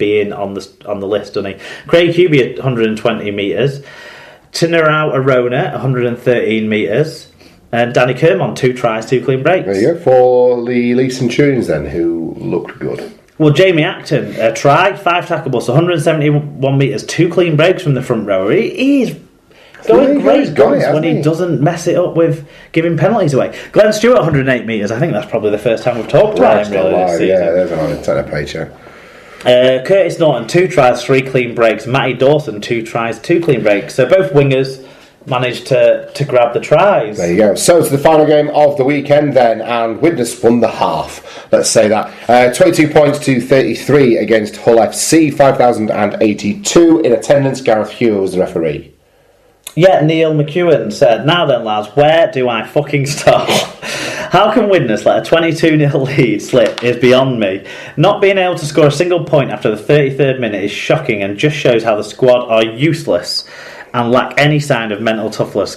being on the list, doesn't he? Craig Hubie 120 metres, Tinarau Arona 113 metres, and Danny Kermon 2 tries, 2 clean breaks. There you go, for the Lee Centurions then, who looked good. Well, Jamie Acton, a try, 5 tackle busts, 171 metres, 2 clean breaks from the front row. He's going great guns when he doesn't mess it up with giving penalties away. Glenn Stewart, 108 metres. I think that's probably the first time we've talked about him really this season. Yeah, there's another tenner page, yeah. Curtis Norton, 2 tries, 3 clean breaks. Matty Dawson, 2 tries, 2 clean breaks. So both wingers managed to grab the tries. There you go. So to the final game of the weekend then, and Widnes won the half. Let's say that. 22 points to 33 against Hull FC, 5,082 in attendance. Gareth Hewer was the referee. Yeah, Neil McEwen said, "Now then, lads, where do I fucking start? How can Widnes let a 22-0 lead slip is beyond me. Not being able to score a single point after the 33rd minute is shocking and just shows how the squad are useless and lack any sign of mental toughness.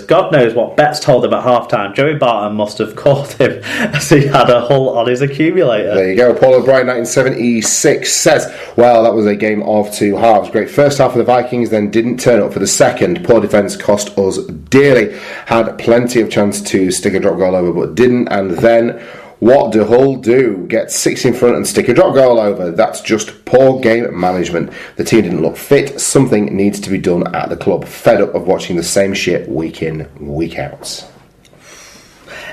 God knows what Betts told him at half-time. Joey Barton must have called him as he had a Hull on his accumulator." There you go. Paul O'Brien, 1976, says, "Well, that was a game of 2 halves. Great first half of the Vikings, then didn't turn up for the second. Poor defence cost us dearly. Had plenty of chance to stick a drop goal over, but didn't. And then what do Hull do? Get 6 in front and stick a drop goal over. That's just poor game management. The team didn't look fit. Something needs to be done at the club. Fed up of watching the same shit week in, week out."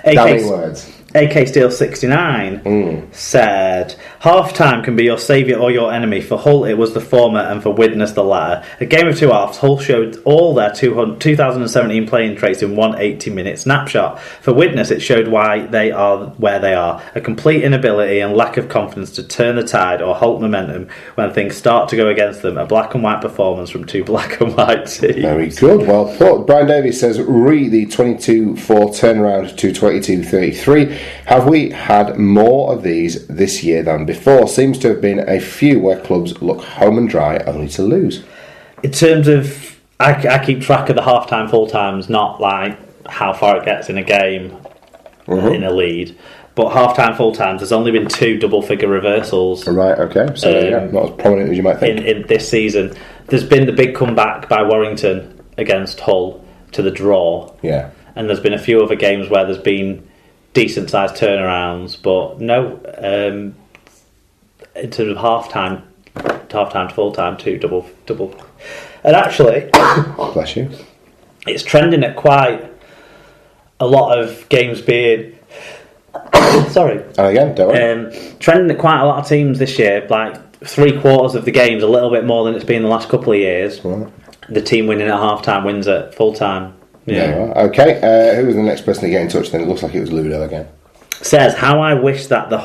Damning words. AK Steel 69 said, "Half-time can be your saviour or your enemy. For Hull it was the former and for Widnes the latter. A game of 2 halves, Hull showed all their 2017 playing traits in one 80-minute snapshot. For Widnes it showed why they are where they are. A complete inability and lack of confidence to turn the tide or halt momentum when things start to go against them. A black and white performance from 2 black and white teams." Very good. Well put. Brian Davies says, the 22-4 turnaround to 22-33. Have we had more of these this year than before? Seems to have been a few where clubs look home and dry only to lose. In terms of, I keep track of the half-time, full-times, not like how far it gets in a game in a lead. But half-time, full-times, there's only been 2 double-figure reversals. Right, okay. So, not as prominent as you might think. In this season. There's been the big comeback by Warrington against Hull to the draw. Yeah. And there's been a few other games where there's been decent-sized turnarounds, but no, in terms of half-time to full-time, 2 double. And actually, bless you, it's trending at quite a lot of games being... sorry. And again, don't worry. Trending at quite a lot of teams this year, like 3/4 of the games, a little bit more than it's been the last couple of years. Right. The team winning at half-time wins at full-time. Yeah. Okay. Who was the next person to get in touch then? It looks like it was Ludo again. Says, how I wish that the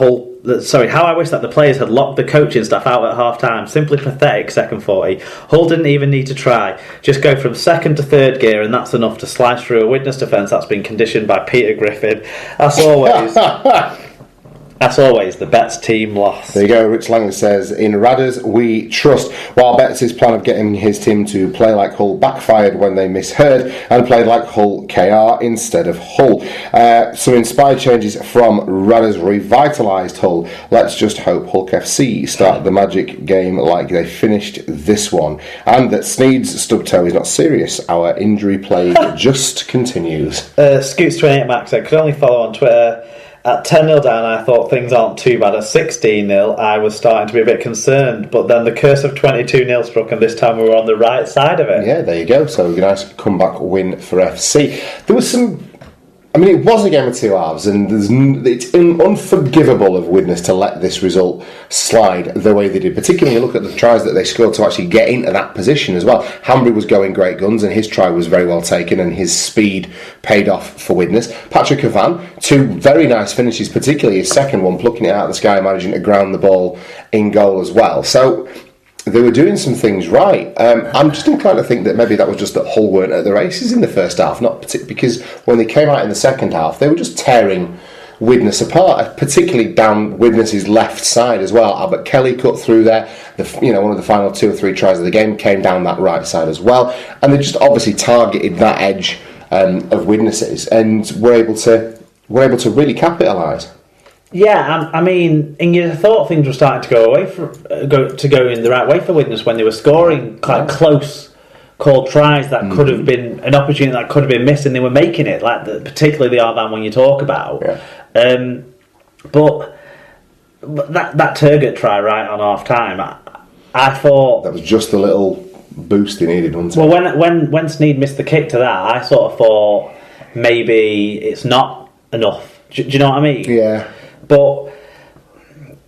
players had locked the coaching staff out at half-time. Simply pathetic second 40. Hull didn't even need to try. Just go from second to third gear and that's enough to slice through a Widnes defence that's been conditioned by Peter Griffin. As always, the Betts team lost. There you go. Rich Langley says, "In Radders we trust." While Betts' plan of getting his team to play like Hull backfired when they misheard and played like Hull KR instead of Hull. Some inspired changes from Radders revitalised Hull. Let's just hope Hulk FC start the magic game like they finished this one. And that Sneed's stub toe is not serious. Our injury plague just continues. Scoots28 Max said, "Could only follow on Twitter. At 10-0 down, I thought things aren't too bad. At 16-0, I was starting to be a bit concerned. But then the curse of 22-0 struck, and this time we were on the right side of it." Yeah, there you go. So a nice comeback win for FC. There was some... I mean, it was a game of 2 halves, and it's unforgivable of Widnes to let this result slide the way they did. Particularly, you look at the tries that they scored to actually get into that position as well. Hanbury was going great guns, and his try was very well taken, and his speed paid off for Widnes. Patrick Cavan, 2 very nice finishes, particularly his second one, plucking it out of the sky, managing to ground the ball in goal as well. So they were doing some things right. I'm just inclined to think that maybe that was just that Hull weren't at the races in the first half, because when they came out in the second half, they were just tearing Widnes apart, particularly down Widnes' left side as well. Albert Kelly cut through there. One of the final 2 or 3 tries of the game came down that right side as well, and they just obviously targeted that edge of Widnes' and were able to really capitalise. Yeah, I mean, and you'd have thought things were starting to go away go in the right way for Widnes when they were scoring quite close called tries that could have been an opportunity that could have been missed, and they were making it, particularly the Arvan one you talk about. Yeah. But that Turgut try right on half time, I thought that was just a little boost he needed, wasn't it? Well, when Snead missed the kick to that, I sort of thought maybe it's not enough. Do you know what I mean? Yeah. But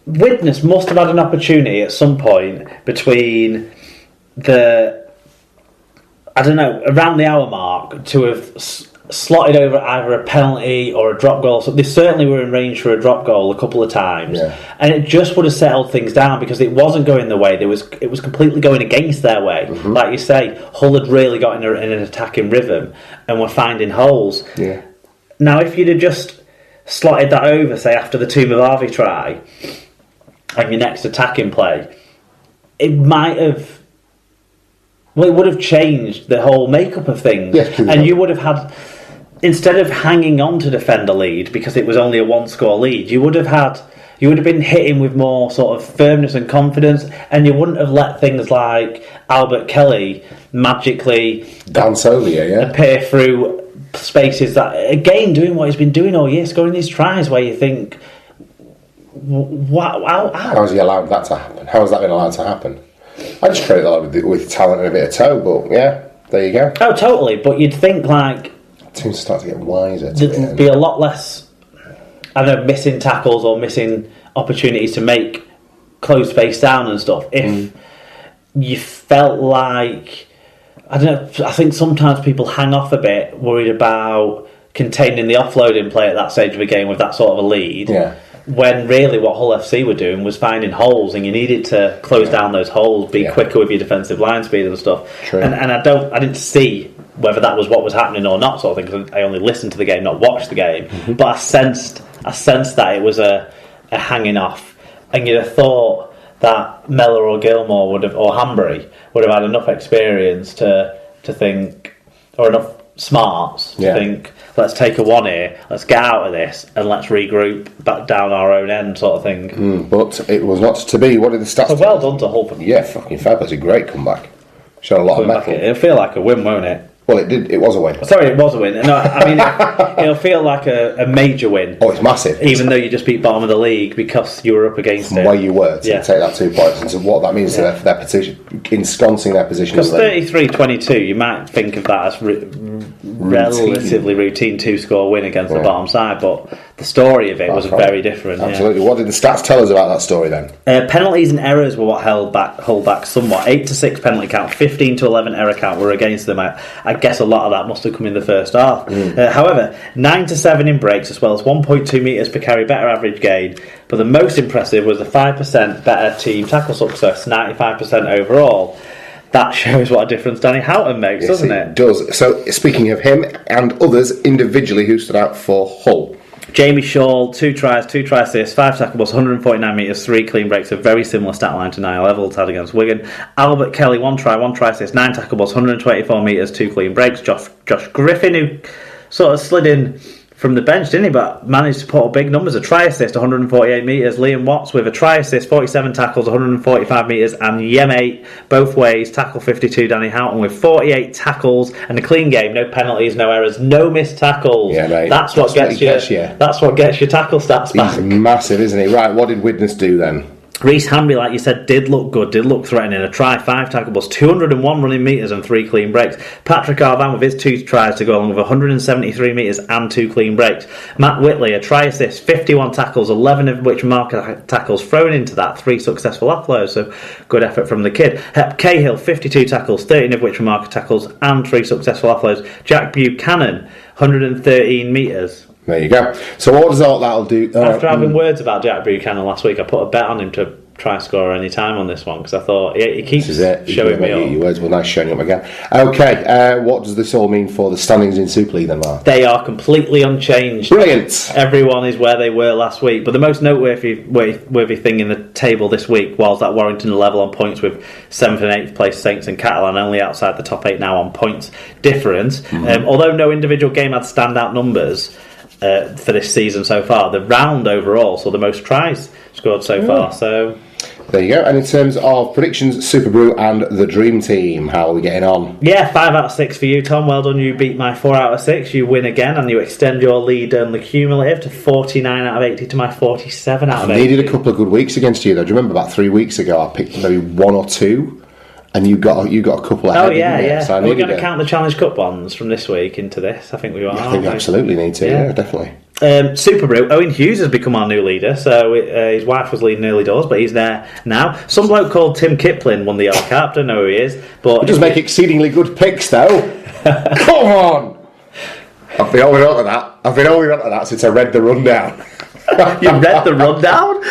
Widnes must have had an opportunity at some point between around the hour mark to have slotted over either a penalty or a drop goal. So they certainly were in range for a drop goal a couple of times, and it just would have settled things down because it wasn't going the way. It was completely going against their way. Mm-hmm. Like you say, Hull had really got in an attacking rhythm and were finding holes. Yeah. Now, if you'd have just slotted that over, say after the Tumavarvi try, and your next attacking play, it might have. Well, it would have changed the whole makeup of things, and you would have had, instead of hanging on to defend a lead because it was only a one-score lead, you would have been hitting with more sort of firmness and confidence, and you wouldn't have let things like Albert Kelly magically dance over you, appear through spaces that, again, doing what he's been doing all year, scoring these tries where you think, wow. How has he allowed that to happen? How has that been allowed to happen? I just credit that with talent and a bit of toe, but yeah, there you go. Oh, totally, but you'd think like teams start to get wiser. There'd be a lot less, I don't know, missing tackles or missing opportunities to make close space down and stuff. If you felt like, I don't know, I think sometimes people hang off a bit, worried about containing the offloading play at that stage of a game with that sort of a lead. Yeah. When really what Hull FC were doing was finding holes, and you needed to close down those holes, be quicker with your defensive line speed and stuff. True. And I didn't see whether that was what was happening or not, sort of thing, because I only listened to the game, not watched the game. Mm-hmm. But I sensed that it was a hanging off, and you'd have thought that Mellor or Gilmore or Hanbury would have had enough experience to think, or enough smarts to think, let's take a one here, let's get out of this, and let's regroup back down our own end, sort of thing. But it was not to be. What did the stats? So well done to Hull. Yeah, fucking fab. It's a great comeback. Showed a lot of metal. It'll feel like a win, won't it? Well, it did. It was a win. Sorry, it was a win. No, I mean, it'll feel like a major win. Oh, it's massive. Even though you just beat bottom of the league because you were up against it. Where you were to take that 2 points, and so what that means to their position, ensconcing their position. Because 33-22, you might think of that as relatively routine 2-score win against the bottom side, but the story of it was very different. Absolutely. What did the stats tell us about that story then? Penalties and errors were what held back somewhat. 8-6 penalty count, 15-11 error count were against them. I guess a lot of that must have come in the first half. However, 9-7 in breaks, as well as 1.2 metres per carry better average gain. But the most impressive was the 5% better team tackle success, 95% overall. That shows what a difference Danny Houghton makes, doesn't it? It does. So, speaking of him and others individually who stood out for Hull. Jamie Shaw, 2 tries, 2 try assists, 5 tackles, 149 metres, 3 clean breaks, a very similar stat line to Niall Evalds had against Wigan. Albert Kelly, 1 try, 1 try assist, 9 tackles, 124 metres, 2 clean breaks. Josh Griffin, who sort of slid in from the bench, didn't he? But managed to put up big numbers. A try assist, 148 metres. Liam Watts with a try assist, 47 tackles, 145 metres. And Yemate, both ways, tackle 52. Danny Houghton with 48 tackles and a clean game. No penalties, no errors, no missed tackles. Yeah, mate. That's what gets you. That's what gets your tackle stats back. He's massive, isn't he? Right, what did Widnes do then? Reece Hanbury, like you said, did look good, did look threatening. A try, 5 tackles, 201 running metres and 3 clean breaks. Patrick Arvan with his 2 tries to go along with 173 metres and 2 clean breaks. Matt Whitley, a try assist, 51 tackles, 11 of which marker tackles thrown into that, 3 successful offloads, so good effort from the kid. Hep Cahill, 52 tackles, 13 of which were marker tackles and 3 successful offloads. Jack Buchanan, 113 metres. There you go. So what does that'll do? After having words about Jack Buchanan last week, I put a bet on him to try and score any time on this one because I thought he keeps showing me up. Your words were nice showing up again. Okay, what does this all mean for the standings in Super League then, Mark? They are completely unchanged. Brilliant. Everyone is where they were last week, but the most noteworthy thing in the table this week was that Warrington are level on points with 7th and 8th place Saints and Catalan, only outside the top 8 now on points difference. Although no individual game had standout numbers, for this season so far. The round overall, so the most tries scored so far. So there you go. And in terms of predictions, Super Brew and the Dream Team, how are we getting on? Yeah, 5 out of 6 for you, Tom. Well done. You beat my 4 out of 6. You win again, and you extend your lead on the cumulative to 49 out of 80 to my 47 out of 80. I needed a couple of good weeks against you, though. Do you remember about 3 weeks ago I picked maybe 1 or 2? And you got a couple ahead. Oh yeah. So are we going to count the Challenge Cup ones from this week into this? I think we are. I think we absolutely need to. Yeah, definitely. Super Brew. Owen Hughes has become our new leader. So his wife was leading early doors, but he's there now. Some bloke called Tim Kipling won the yellow cap. Don't know who he is, but he does make exceedingly good picks, though. Come on. I've been holding on to that since I read the rundown. You read the rundown?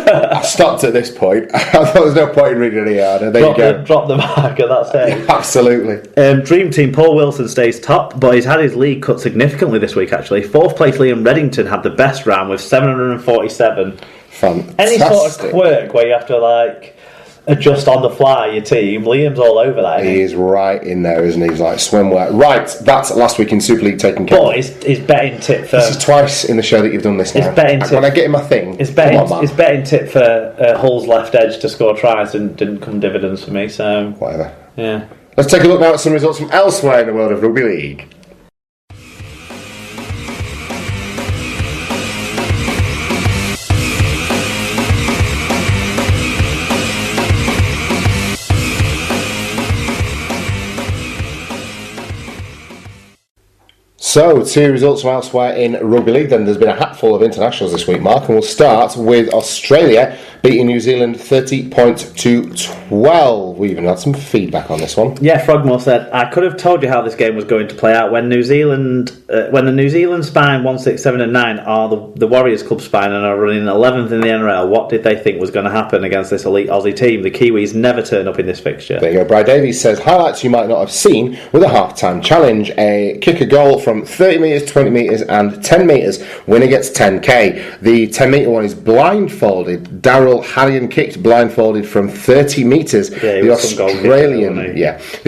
I stopped at this point. I thought there was no point in reading any harder. There you go. Drop the mark at that stage. Yeah, absolutely. Dream Team, Paul Wilson stays top, but he's had his lead cut significantly this week, actually. 4th place Liam Reddington had the best round with 747. Fantastic. Any sort of quirk where you have to, adjust on the fly your team, Liam's all over that. He is right in there, isn't he? He's like swimwear. Right, that's last week in Super League taken care of. But his betting tip for... This is twice in the show that you've done this now. His betting tip... When I get in my thing... His betting tip for Hull's left edge to score tries didn't come dividends for me, so... Whatever. Yeah. Let's take a look now at some results from elsewhere in the world of rugby league. So, 2 results from elsewhere in rugby league. Then there's been a hatful of internationals this week, Mark, and we'll start with Australia beating New Zealand 30 points to 12. We even had some feedback on this one. Yeah, Frogmore said, I could have told you how this game was going to play out when the New Zealand spine 1, 6, 7 and 9 are the Warriors club spine and are running 11th in the NRL. What did they think was going to happen against this elite Aussie team? The Kiwis never turn up in this fixture. There you go. Brad Davies says, highlights you might not have seen with a half-time challenge. A kick a goal from 30 metres, 20 metres and 10 metres. Winner gets 10k. The 10 metre one is blindfolded. Daryl Hallion kicked blindfolded from 30 metres. Yeah, the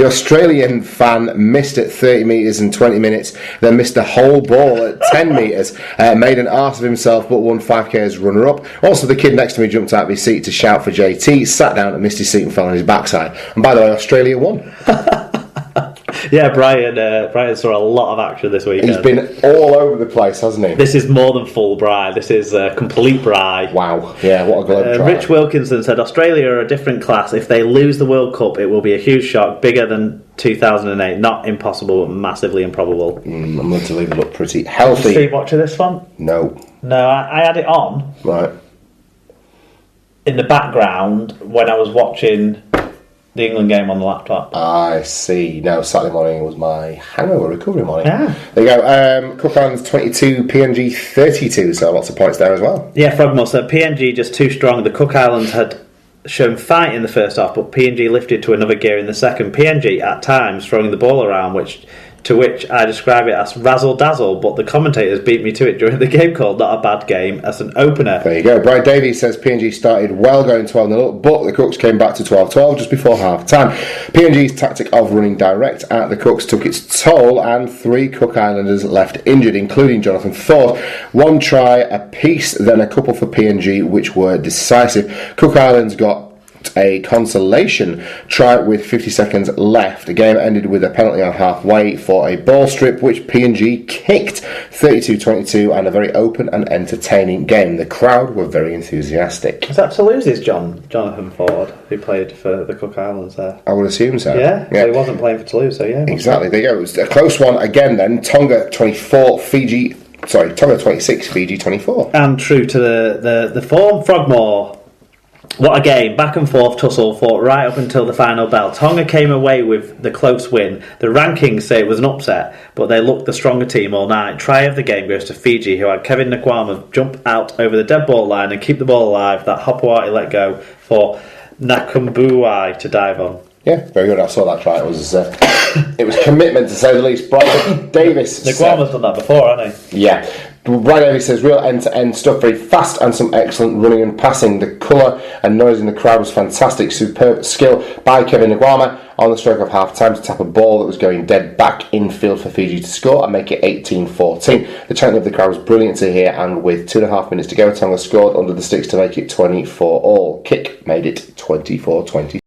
Australian fan missed at 30 metres and 20 minutes, then missed the whole ball at 10 metres. Made an arse of himself but won 5k as runner-up. Also, the kid next to me jumped out of his seat to shout for JT, sat down and missed his seat and fell on his backside. And by the way, Australia won. Yeah, Brian saw a lot of action this weekend. He's been all over the place, hasn't he? This is more than full Bri. This is complete Bri. Wow. Yeah, what a globe try. Rich Wilkinson said, Australia are a different class. If they lose the World Cup, it will be a huge shock, bigger than 2008. Not impossible, but massively improbable. I'm going to leave it look pretty healthy. Did you watch this one? No. No, I had it on. Right. In the background when I was watching the England game on the laptop. I see. No, Saturday morning was my hangover recovery morning. Yeah. There you go. Cook Islands 22, PNG 32, so lots of points there as well. Yeah, Frogmore said PNG just too strong. The Cook Islands had shown fight in the first half, but PNG lifted to another gear in the second. PNG at times throwing the ball around, to which I describe it as razzle-dazzle, but the commentators beat me to it during the game called not a bad game as an opener. There you go. Brian Davies says PNG started well going 12-0 up, but the Cooks came back to 12-12 just before half-time. PNG's tactic of running direct at the Cooks took its toll, and 3 Cook Islanders left injured, including Jonathan Thorpe. 1 try apiece, then a couple for PNG, which were decisive. Cook Islands got a consolation try with 50 seconds left. The game ended with a penalty on halfway for a ball strip, which PNG kicked 32-22, and a very open and entertaining game. The crowd were very enthusiastic. Is that Toulouse's Jonathan Ford, who played for the Cook Islands there? I would assume so. Yeah. So he wasn't playing for Toulouse, so yeah. Exactly. There you go. It was a close one again then. Tonga 24, Tonga 26, Fiji 24. And true to the form, Frogmore. What a game. Back and forth tussle fought right up until the final bell. Tonga came away with the close win. The rankings say it was an upset, but they looked the stronger team all night. Try of the game goes to Fiji, who had Kevin Nkwama jump out over the dead ball line and keep the ball alive. That Hopewati let go for Nakumbuai to dive on. Yeah, very good. I saw that try. It was commitment to say the least. Brian Davis. Naguama's done that before, hasn't he? Yeah. Brian Davis says, real end-to-end stuff, very fast and some excellent running and passing. The colour and noise in the crowd was fantastic. Superb skill by Kevin Naguama on the stroke of half-time to tap a ball that was going dead back infield for Fiji to score and make it 18-14. The chanting of the crowd was brilliant to hear, and with 2.5 minutes to go, Tonga scored under the sticks to make it 24-all. Kick made it 24-20.